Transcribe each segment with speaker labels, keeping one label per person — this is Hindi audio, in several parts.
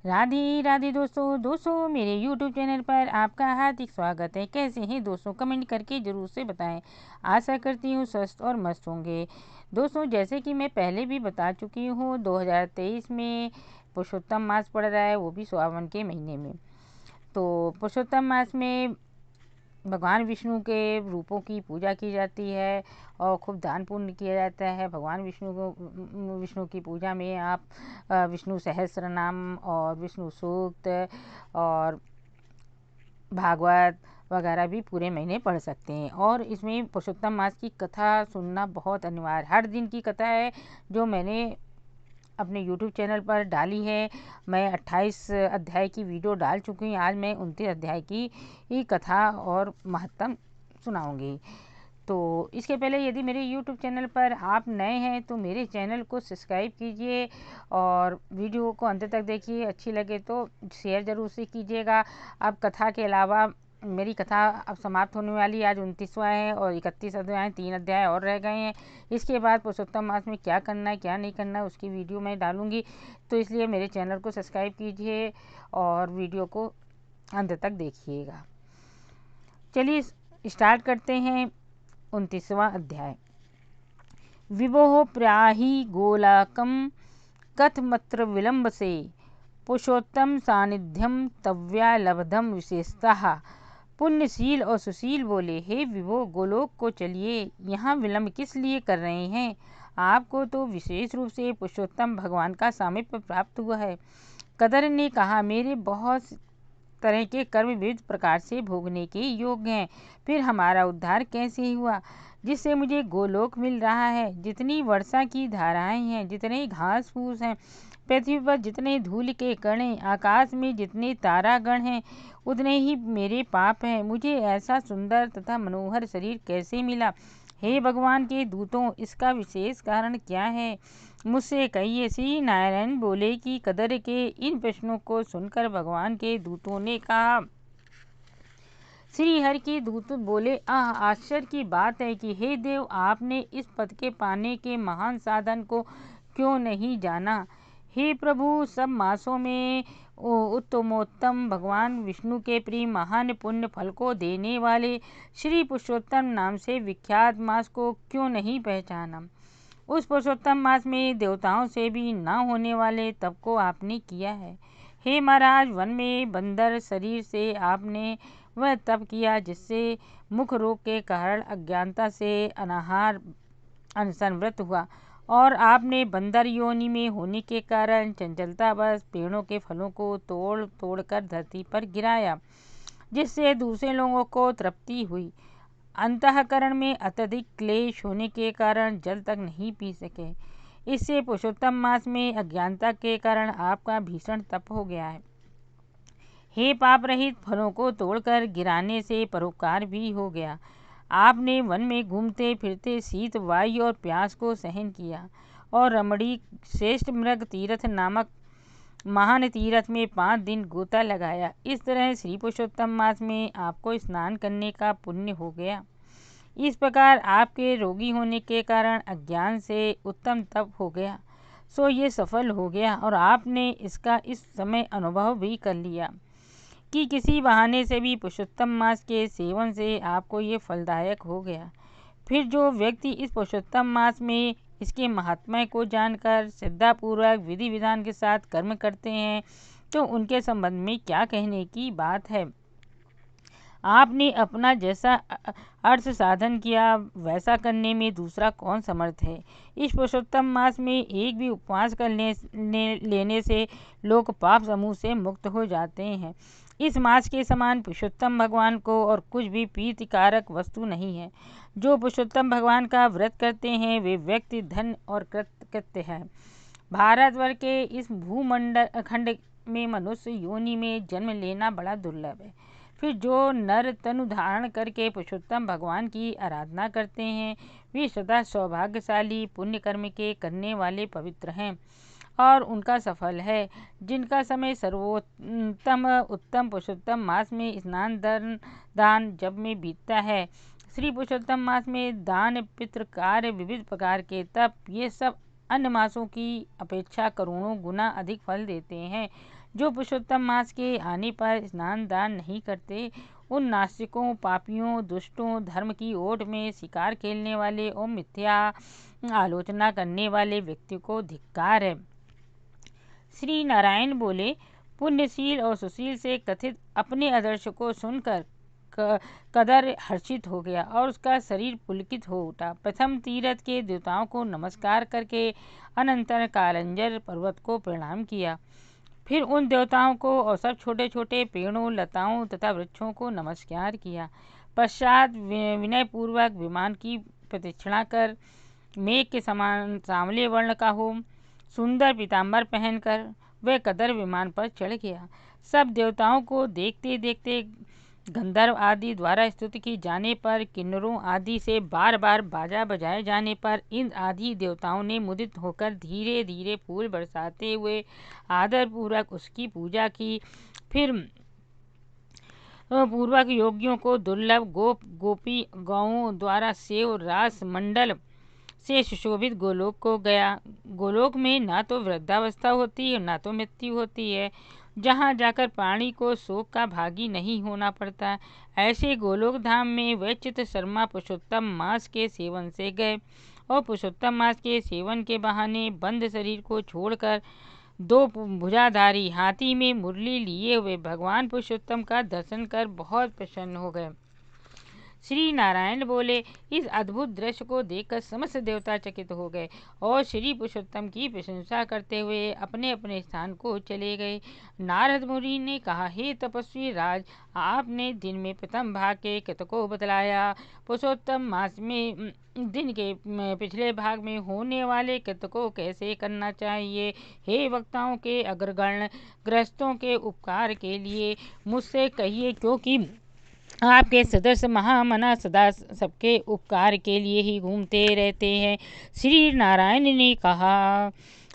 Speaker 1: राधे राधे दोस्तों मेरे YouTube चैनल पर आपका हार्दिक स्वागत है। कैसे हैं दोस्तों? कमेंट करके ज़रूर से बताएं। आशा करती हूँ स्वस्थ और मस्त होंगे। दोस्तों, जैसे कि मैं पहले भी बता चुकी हूँ, 2023 में पुरुषोत्तम मास पड़ रहा है, वो भी सावन के महीने में। तो पुरुषोत्तम मास में भगवान विष्णु के रूपों की पूजा की जाती है और खूब दान पुण्य किया जाता है। भगवान विष्णु की पूजा में आप विष्णु सहस्त्र नाम और विष्णु सूक्त और भागवत वगैरह भी पूरे महीने पढ़ सकते हैं। और इसमें पुरुषोत्तम मास की कथा सुनना बहुत अनिवार्य, हर दिन की कथा है जो मैंने अपने YouTube चैनल पर डाली है। मैं 28 अध्याय की वीडियो डाल चुकी हूँ। आज मैं 29 अध्याय की कथा और महत्तम सुनाऊंगी। तो इसके पहले यदि मेरे YouTube चैनल पर आप नए हैं तो मेरे चैनल को सब्सक्राइब कीजिए और वीडियो को अंत तक देखिए। अच्छी लगे तो शेयर ज़रूर से कीजिएगा। अब कथा के अलावा मेरी कथा अब समाप्त होने वाली, आज 29वां है और 31 अध्याय, 3 अध्याय और रह गए हैं। इसके बाद पुरुषोत्तम मास में क्या करना है क्या नहीं करना है उसकी वीडियो मैं डालूंगी। तो इसलिए मेरे चैनल को सब्सक्राइब कीजिए और वीडियो को अंत तक देखिएगा। चलिए स्टार्ट करते हैं 29वां अध्याय। विभोः प्राहि गोलाकं कथमत्र विलंब से पुरुषोत्तम सानिध्यम तव्या लब्धम विशेषतः। पुण्यशील और सुशील बोले, हे विभो, गोलोक को चलिए, यहाँ विलंब किस लिए कर रहे हैं? आपको तो विशेष रूप से पुरुषोत्तम भगवान का सामीप्य प्राप्त हुआ है। कदर ने कहा, मेरे बहुत तरह के कर्म विविध प्रकार से भोगने के योग्य हैं, फिर हमारा उद्धार कैसे हुआ जिससे मुझे गोलोक मिल रहा है? जितनी वर्षा की धाराएं हैं, जितने घास फूस हैं, पृथ्वी पर जितने धूल के कण हैं, आकाश में जितने तारागण हैं, उतने ही मेरे पाप हैं। मुझे ऐसा सुंदर तथा मनोहर शरीर कैसे मिला? हे भगवान के दूतों, इसका विशेष कारण क्या है? मुझसे कहिए। श्री नारायण बोले कि कदर के इन प्रश्नों को सुनकर भगवान के दूतों ने कहा, श्री हरि के दूत बोले, आश्चर्य की बात है कि हे देव, आपने इस पद के पाने के महान साधन को क्यों नहीं जाना? हे प्रभु, सब मासों में उत्तमोत्तम भगवान विष्णु के प्रिय महान पुण्य फल को देने वाले श्री पुरुषोत्तम नाम से विख्यात मास को क्यों नहीं पहचाना? उस पुरुषोत्तम मास में देवताओं से भी न होने वाले तप को आपने किया है। हे महाराज, वन में बंदर शरीर से आपने वह तप किया जिससे मुख रोग के कारण अज्ञानता से अनाहार अनशन व्रत हुआ, और आपने बंदर योनि में होने के कारण चंचलतावश पेड़ों के फलों को तोड़ तोड़कर धरती पर गिराया, जिससे दूसरे लोगों को तृप्ति हुई। अंतःकरण में अत्यधिक क्लेश होने के कारण जल तक नहीं पी सके। इससे पुरुषोत्तम मास में अज्ञानता के कारण आपका भीषण तप हो गया है। हे पाप रहित, फलों को तोड़कर गिराने से परोपकार भी हो गया। आपने वन में घूमते फिरते शीत, वायु और प्यास को सहन किया और रमणीक श्रेष्ठ मृग तीर्थ नामक महान तीर्थ में 5 दिन गोता लगाया। इस तरह श्री पुरुषोत्तम मास में आपको स्नान करने का पुण्य हो गया। इस प्रकार आपके रोगी होने के कारण अज्ञान से उत्तम तप हो गया, सो ये सफल हो गया और आपने इसका इस समय अनुभव भी कर लिया कि किसी बहाने से भी पुरुषोत्तम मास के सेवन से आपको ये फलदायक हो गया। फिर जो व्यक्ति इस पुरुषोत्तम मास में इसके महात्म्य को जानकर श्रद्धापूर्वक विधि विधान के साथ कर्म करते हैं, तो उनके संबंध में क्या कहने की बात है। आपने अपना जैसा अर्थ साधन किया वैसा करने में दूसरा कौन समर्थ है। इस पुरुषोत्तम मास में एक भी उपवास कर लेने से लोग पाप समूह से मुक्त हो जाते हैं। इस मास के समान पुरुषोत्तम भगवान को और कुछ भी प्रीतिकारक वस्तु नहीं है। जो पुरुषोत्तम भगवान का व्रत करते हैं वे व्यक्ति धन और कृत्य है। भारतवर्ष के इस भूमंडल खंड में मनुष्य योनि में जन्म लेना बड़ा दुर्लभ है। फिर जो नर तनु धारण करके पुरुषोत्तम भगवान की आराधना करते हैं वे सदा सौभाग्यशाली, पुण्य कर्म के करने वाले पवित्र हैं और उनका सफल है। जिनका समय सर्वोत्तम उत्तम पुरुषोत्तम मास में स्नान दान जब में बीतता है। श्री पुरुषोत्तम मास में दान, पितृ कार्य, विविध प्रकार के तप, ये सब अन्य मासों की अपेक्षा करोड़ों गुना अधिक फल देते हैं। जो पुरुषोत्तम मास के आने पर स्नान दान नहीं करते, उन नास्तिकों, पापियों, दुष्टों, धर्म की ओट में शिकार खेलने वाले और मिथ्या आलोचना करने वाले व्यक्ति को धिक्कार है। श्री नारायण बोले, पुण्यशील और सुशील से कथित अपने आदर्श को सुनकर कदर हर्षित हो गया और उसका शरीर पुलकित हो उठा। प्रथम तीर्थ के देवताओं को नमस्कार करके अनंतर कालंजर पर्वत को प्रणाम किया। फिर उन देवताओं को और सब छोटे छोटे पेड़ों, लताओं तथा वृक्षों को नमस्कार किया। पश्चात विनयपूर्वक विमान की प्रदक्षिणा कर मेघ के समान सांवले वर्ण का हो सुंदर पीताम्बर पहनकर वह कदर विमान पर चढ़ गया। सब देवताओं को देखते देखते गंधर्व आदि द्वारा स्तुति की जाने पर, किन्नरों आदि से बार बार बाजा बजाए जाने पर इंद्र आदि देवताओं ने मुदित होकर धीरे धीरे फूल बरसाते हुए आदर पूर्वक उसकी पूजा की। फिर पूर्वक योगियों को दुर्लभ गोप गोपी गौओं द्वारा सेव रास मंडल से सुशोभित गोलोक को गया। गोलोक में ना तो वृद्धावस्था होती है ना तो मृत्यु होती है, जहाँ जाकर प्राणी को शोक का भागी नहीं होना पड़ता। ऐसे गोलोक धाम में वह चित्त शर्मा पुरुषोत्तम मास के सेवन से गए और पुरुषोत्तम मास के सेवन के बहाने बंद शरीर को छोड़कर दो भुजाधारी हाथी में मुरली लिए हुए भगवान पुरुषोत्तम का दर्शन कर बहुत प्रसन्न हो गए। श्री नारायण बोले, इस अद्भुत दृश्य को देखकर समस्त देवता चकित हो गए और श्री पुरुषोत्तम की प्रशंसा करते हुए अपने अपने स्थान को चले गए। नारद मुनि ने कहा, हे तपस्वी राज, आपने दिन में प्रथम भाग के कृत को बतलाया। पुरुषोत्तम मास में दिन के पिछले भाग में होने वाले कृत को कैसे करना चाहिए? हे वक्ताओं के अग्रगण्य, ग्रस्तों के उपकार के लिए मुझसे कहिए, क्योंकि आपके सदस्य महामना सदा सबके उपकार के लिए ही घूमते रहते हैं। श्री नारायण ने कहा,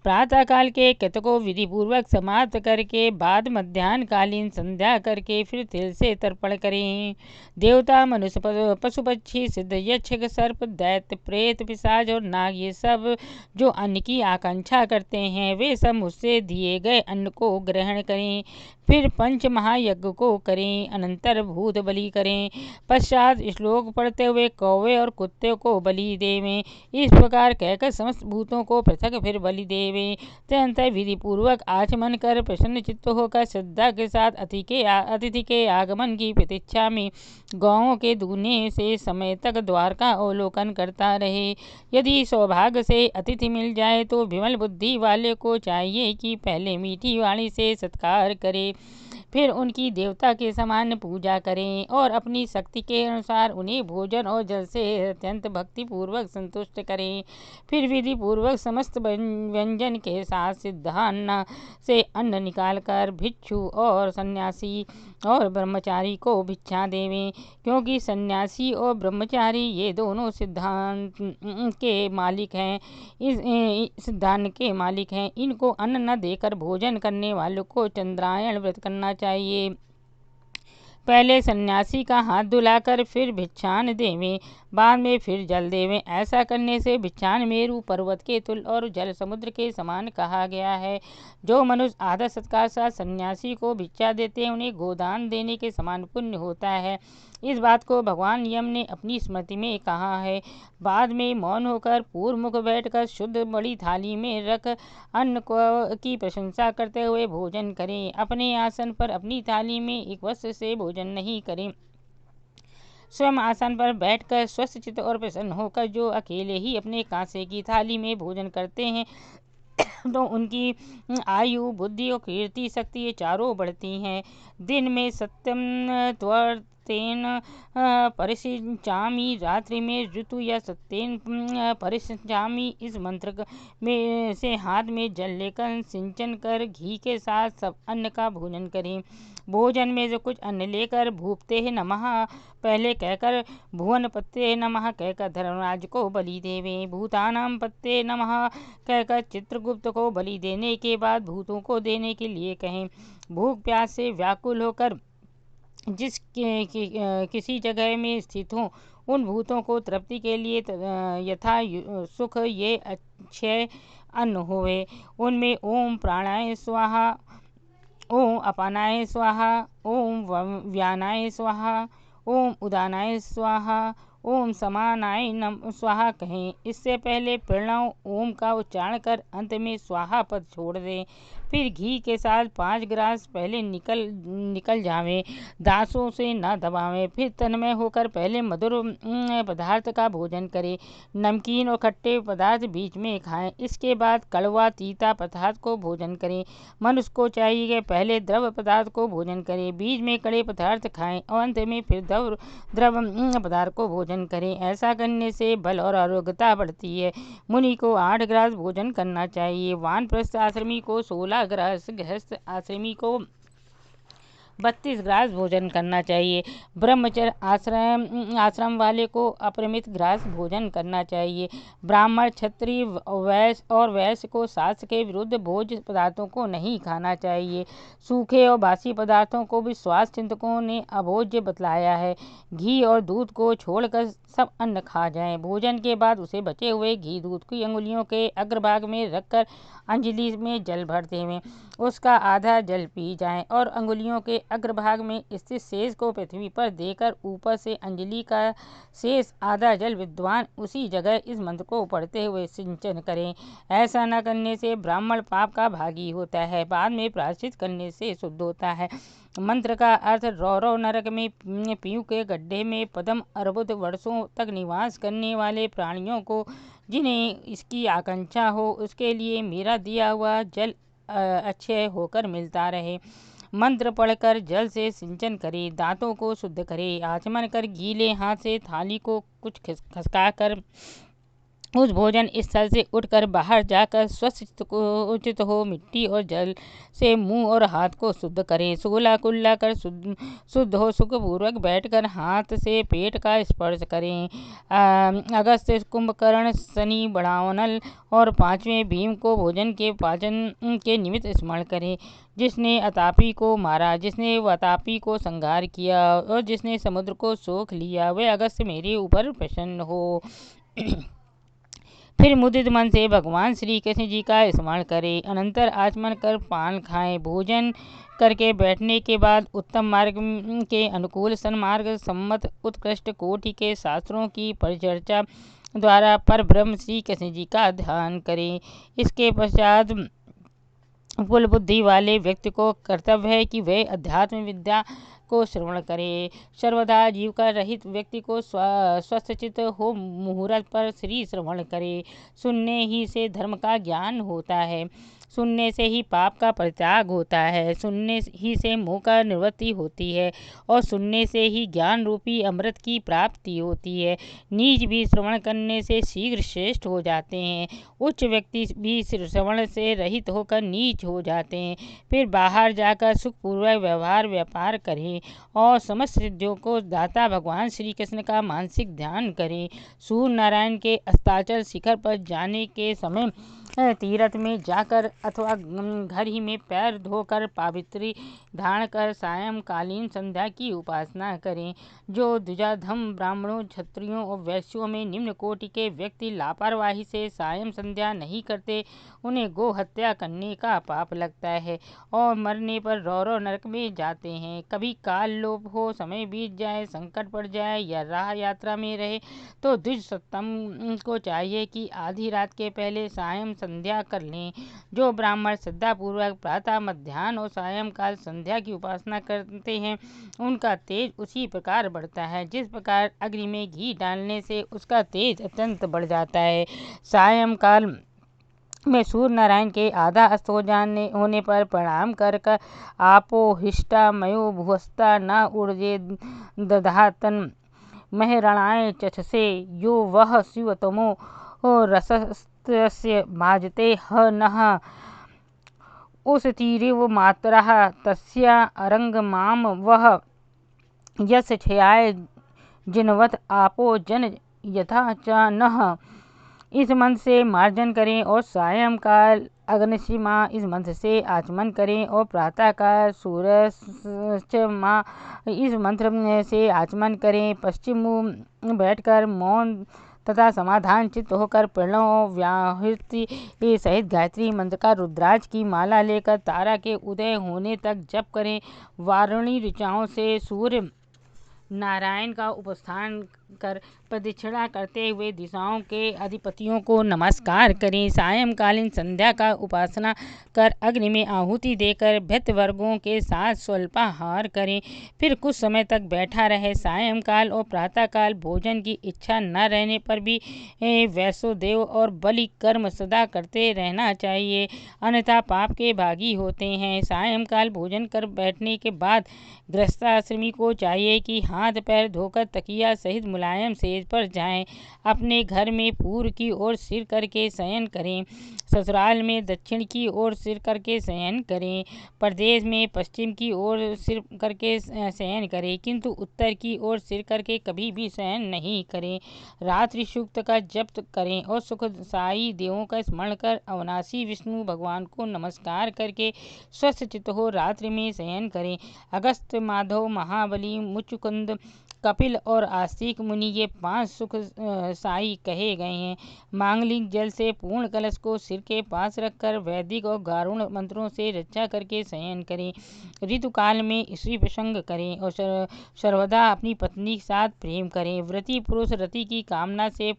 Speaker 1: प्रातःकाल के कृत को विधि पूर्वक समाप्त करके बाद मध्याह्न कालीन संध्या करके फिर तिल से तर्पण करें। देवता, मनुष्य, पशु पक्षी, सिद्ध, यक्ष, सर्प, दैत्य, प्रेत, पिशाच और नाग, ये सब जो अन्न की आकांक्षा करते हैं वे सब मुझसे दिए गए अन्न को ग्रहण करें। फिर पंच महायज्ञ को करें, अनंतर भूत बलि करें, पश्चात श्लोक पढ़ते हुए कौवे और कुत्ते को बलि देवें। इस प्रकार कहकर समस्त भूतों को पृथक फिर बलि देवें। तदनंतर विधि पूर्वक आचमन कर प्रसन्न चित्त होकर श्रद्धा के साथ अतिथि के आगमन की प्रतीक्षा में गौओं के दूहने से समय तक द्वार का अवलोकन करता रहे। यदि सौभाग्य से अतिथि मिल जाए तो विमल बुद्धि वाले को चाहिए कि पहले मीठी वाणी से सत्कार करे, फिर उनकी देवता के समान पूजा करें और अपनी शक्ति के अनुसार उन्हें भोजन और जल से अत्यंत भक्ति पूर्वक संतुष्ट करें। फिर विधि पूर्वक समस्त व्यंजन के साथ सिद्धान्न से अन्न निकालकर भिक्षु और सन्यासी और ब्रह्मचारी को भिक्षा देवें, क्योंकि सन्यासी और ब्रह्मचारी ये दोनों सिद्धांत के मालिक हैं। इस सिद्धांत के मालिक हैं। इनको अन्न न देकर भोजन करने वालों को चंद्रायण व्रत करना चाहिए। पहले सन्यासी का हाथ धुलाकर फिर भिक्षान देवें, बाद में फिर जल देवें। ऐसा करने से भिक्षान मेरु पर्वत के तुल्य और जल समुद्र के समान कहा गया है। जो मनुष्य आदर सत्कार साथ सन्यासी को भिक्षा देते हैं उन्हें गोदान देने के समान पुण्य होता है। इस बात को भगवान यम ने अपनी स्मृति में कहा है। बाद में मौन होकर पूर्व मुख बैठकर शुद्ध बड़ी थाली में रख अन्न की प्रशंसा करते हुए भोजन करें। अपने आसन पर अपनी थाली में एक वस्त्र से भोजन नहीं करें। स्वयं आसन पर बैठकर स्वस्थ चित्त और प्रसन्न होकर जो अकेले ही अपने कांसे की थाली में भोजन करते हैं तो उनकी आयु, बुद्धि और कीर्ति शक्ति ये चारों बढ़ती हैं। दिन में सत्यम त्वर्तेन परिशिंचामि, रात्रि में ऋतु या सत्येन परिशिंचामि, इस मंत्र में से हाथ में जल लेकर सिंचन कर घी के साथ सब अन्न का भोजन करें। भोजन में जो कुछ अन्न लेकर भूपते नमः पहले कहकर भुवन पत्ते नमः कहकर धर्मराज को बलि देवें। भूतानां पत्ते नमः कहकर चित्रगुप्त को बलि देने के बाद भूतों को देने के लिए कहें। भूख प्यास से व्याकुल होकर जिस किसी जगह में स्थित हों उन भूतों को तृप्ति के लिए यथा सुख ये अच्छे अन्न होवे। उनमें ओम प्राणाय स्वाहा ओम अपानाय स्वाहा, ओम व्यानाय स्वाहा, ओम उदानाय स्वाहा, ओम समानाय नम स्वाहा कहें। इससे पहले प्रणव ओम का उच्चारण कर अंत में स्वाहा पद छोड़ दें। फिर घी के साथ 5 ग्रास पहले निकल जावें, दांतों से न दबावें। फिर तन्मय होकर पहले मधुर पदार्थ का भोजन करें। नमकीन और खट्टे पदार्थ बीच में खाएं। इसके बाद कड़वा तीता पदार्थ को भोजन करें। मनुष्य को चाहिए कि पहले द्रव पदार्थ को भोजन करें, बीच में कड़े पदार्थ खाएं और अंत में फिर द्रव पदार्थ को भोजन करें। ऐसा करने से बल और आरोग्यता बढ़ती है। मुनि को 8 ग्रास भोजन करना चाहिए, वानप्रस्थ आश्रमी को 16 ग्रास, गृहस्थ आश्रमी को 32 ग्रास भोजन करना चाहिए। ब्रह्मचर्य आश्रम वाले को अपरिमित ग्रास भोजन करना चाहिए। ब्राह्मण, क्षत्रिय, वैश्य को शास्त्र के विरुद्ध भोज्य पदार्थों को नहीं खाना चाहिए। सूखे और बासी पदार्थों को भी स्वास्थ्य चिंतकों ने अभोज्य बतलाया है। घी और दूध को छोड़कर सब अन्न खा जाएं। भोजन के बाद उसे बचे हुए घी दूध की अंगुलियों के अग्रभाग में रखकर अंजलि में जल भर देवें। उसका आधा जल पी जाएं और अंगुलियों के अग्रभाग में स्थित शेष को पृथ्वी पर देकर ऊपर से अंजलि का शेष आधा जल विद्वान उसी जगह इस मंत्र को पढ़ते हुए सिंचन करें। ऐसा न करने से ब्राह्मण पाप का भागी होता है, बाद में प्रायश्चित करने से शुद्ध होता है। मंत्र का अर्थ रौरव नरक में पीयू के गड्ढे में पद्म अर्बुद वर्षों तक निवास करने वाले प्राणियों को जिन्हें इसकी आकांक्षा हो, उसके लिए मेरा दिया हुआ जल अक्षय होकर मिलता रहे। मंत्र पढ़कर जल से सिंचन करे, दांतों को शुद्ध करे, आचमन कर गीले हाथ से थाली को कुछ खसका कर उस भोजन स्थल से उठकर बाहर जाकर स्वस्थ उचित हो मिट्टी और जल से मुंह और हाथ को शुद्ध करें। सोला कुल्ला कर शुद्ध हो सुखपूर्वक बैठकर हाथ से पेट का स्पर्श करें। अगस्त्य, कुंभकर्ण, शनि, बढ़ावनल और 5वें भीम को भोजन के पाचन के निमित्त स्मरण करें। जिसने अतापी को मारा, जिसने वातापी को संहार किया और जिसने समुद्र को सोख लिया, वह अगस्त्य मेरे ऊपर प्रसन्न हो। फिर मुदित मन से भगवान श्री कृष्ण जी का स्मरण करें। अनंतर आचमन कर पान खाएं। भोजन करके बैठने के बाद उत्तम मार्ग के अनुकूल सन्मार्ग सम्मत उत्कृष्ट कोटि के शास्त्रों की परिचर्चा द्वारा पर ब्रह्म श्री कृष्ण जी का ध्यान करें। इसके पश्चात कुल बुद्धि वाले व्यक्ति को कर्तव्य है कि वह अध्यात्म विद्या को श्रवण करे। सर्वदा जीविका रहित व्यक्ति को स्वस्थचित हो मुहूर्त पर श्री श्रवण करे। सुनने ही से धर्म का ज्ञान होता है, सुनने से ही पाप का परित्याग होता है, सुनने ही से मोह का निवृत्ति होती है और सुनने से ही ज्ञान रूपी अमृत की प्राप्ति होती है। नीच भी श्रवण करने से शीघ्र श्रेष्ठ हो जाते हैं, उच्च व्यक्ति भी श्रवण से रहित होकर नीच हो जाते हैं। फिर बाहर जाकर सुखपूर्वक व्यवहार व्यापार करें और समस्त सिद्धियों को दाता भगवान श्री कृष्ण का मानसिक ध्यान करें। सूर्य नारायण के अस्ताचल शिखर पर जाने के समय तीर्थ में जाकर अथवा घर ही में पैर धोकर पावित्री धारण कर सायंकालीन संध्या की उपासना करें। जो द्विजाधम ब्राह्मणों, क्षत्रियों और वैश्यों में निम्न कोटि के व्यक्ति लापरवाही से सायं संध्या नहीं करते, उन्हें गो हत्या करने का पाप लगता है और मरने पर रौरव नरक में जाते हैं। कभी काल लोप हो, समय बीत जाए, संकट पड़ जाए या राह यात्रा में रहे तो द्विज सत्तम को चाहिए कि आधी रात के पहले सायं संध्या कर लें। जो ब्राह्मण श्रद्धापूर्वक प्रातः, मध्याह्न और सायंकाल संध्या की उपासना करते हैं, उनका तेज उसी प्रकार बढ़ता है जिस प्रकार अग्नि में घी डालने से उसका तेज अत्यंत बढ़ जाता है। सायंकाल में सूर्य नारायण के आधा अस्त होने पर प्रणाम कर आपो हिष्टा मयो भुवस्ता न ऊर्जे दधातन महरणाय चक्षसे यो वह शिवतमो रसस्य भाजते ह नः उस तीरिव मातरः तस्या अरंग माम वह यस क्षयाय जिनवत आपो जन यथा च नः। इस मंत्र से मार्जन करें और सायंकाल अग्निशिमा इस मंत्र से आचमन करें और प्रातःकाल सूर्यमा इस मंत्र से आचमन करें। पश्चिम मुँह बैठकर मौन तथा समाधान चित्त होकर प्रणव व्याहृति सहित गायत्री मंत्र का रुद्राज की माला लेकर तारा के उदय होने तक जप करें। वारुणी ऋचाओं से सूर्य नारायण का उपस्थान कर प्रदक्षिणा करते हुए दिशाओं के अधिपतियों को नमस्कार करें। सायंकालीन संध्या का उपासना कर अग्नि में आहुति देकर भृत्य वर्गों के साथ स्वल्पाहार करें। फिर कुछ समय तक बैठा रहे। सायंकाल और प्रातःकाल भोजन की इच्छा न रहने पर भी वैष्णोदेव और बलि कर्म सदा करते रहना चाहिए, अन्यथा पाप के भागी होते हैं। सायंकाल भोजन कर बैठने के बाद गृहस्थाश्रमी को चाहिए कि हाथ पैर धोकर तकिया सहित मुलायम सेज पर जाएं। अपने घर में पूर्व की ओर सिर करके शयन करें। ससुराल में दक्षिण की ओर सिर करके शयन करें। प्रदेश में पश्चिम की ओर सिर करके शयन करें, किंतु उत्तर की ओर सिर करके कभी भी शयन नहीं करें। रात्रि सूक्त का जप करें और सुखदायी देवों का स्मरण कर अविनाशी विष्णु भगवान को नमस्कार करके स्वस्थ चित्त हो रात्रि में शयन करें। अगस्त, माधव, महाबली, मुचुकुंद, कपिल और आस्तिक मुनि ये 5 सुख साई कहे गए हैं। मांगलिक जल से पूर्ण कलश को सिर के पास रखकर वैदिक और गारुण मंत्रों से रक्षा करके शयन करें। ऋतुकाल में स्त्री प्रसंग करें और सर्वदा अपनी पत्नी के साथ प्रेम करें। व्रती पुरुष रति की कामना से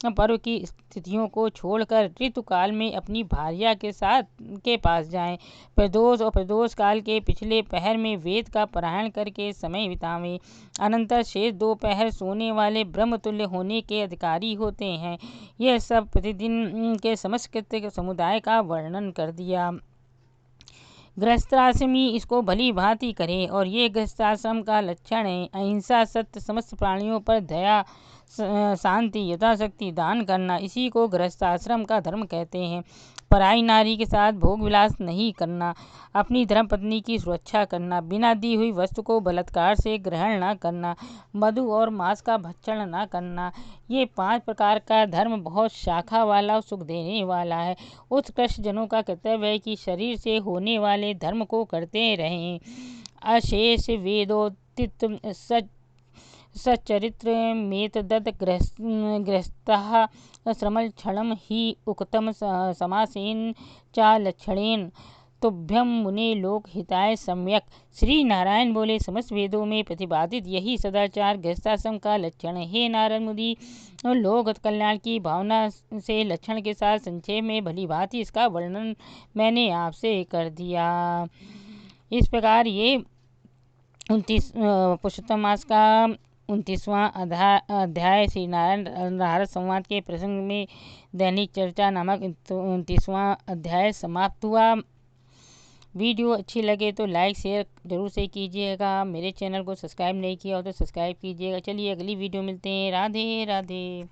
Speaker 1: पर्व की स्थितियों को छोड़कर ऋतुकाल में अपनी भार्या के पास जाएं। प्रदोष और प्रदोष काल के पिछले पहर में वेद का पारायण करके समय बितावें। अनंतर शेष 2 पहर सोने वाले ब्रह्मतुल्य होने के अधिकारी होते हैं। यह सब प्रतिदिन के समस्कृत समुदाय का वर्णन कर दिया। गृहस्थाश्रमी इसको भली भांति करे और ये गृहस्थाश्रम का लक्षण है। अहिंसा, सत्य, समस्त प्राणियों पर दया, शांति, यथाशक्ति दान करना, इसी को गृहस्थाश्रम का धर्म कहते हैं। पराई नारी के साथ भोग विलास नहीं करना, अपनी धर्मपत्नी की सुरक्षा करना, बिना दी हुई वस्तु को बलात्कार से ग्रहण न करना, मधु और मांस का भक्षण न करना, ये 5 प्रकार का धर्म बहुत शाखा वाला और सुख देने वाला है। उत्कृष्ट जनों का कर्तव्य है कि शरीर से होने वाले धर्म को करते रहें। अशेष वेदोदित सच्चरित्र मेतदद गृहस्थः श्रमल क्षणम ही उक्तम समासेन चा लक्षणेन तुभ्यम मुने लोक हिताय सम्यक। श्री नारायण बोले, समस्त वेदों में प्रतिपादित यही सदाचार गृहस्थाश्रम का लक्षण है। हे नारद मुनि, लोक कल्याण की भावना से लक्षण के साथ संक्षेप में भली भांति इसका वर्णन मैंने आपसे कर दिया। इस प्रकार ये 29 पुरुषोत्तम मास का 29वां अध्याय श्री नारायण नारद संवाद के प्रसंग में दैनिक चर्चा नामक 29वां अध्याय समाप्त हुआ। वीडियो अच्छी लगे तो लाइक शेयर जरूर से कीजिएगा। मेरे चैनल को सब्सक्राइब नहीं किया हो तो सब्सक्राइब कीजिएगा। चलिए अगली वीडियो मिलते हैं। राधे राधे।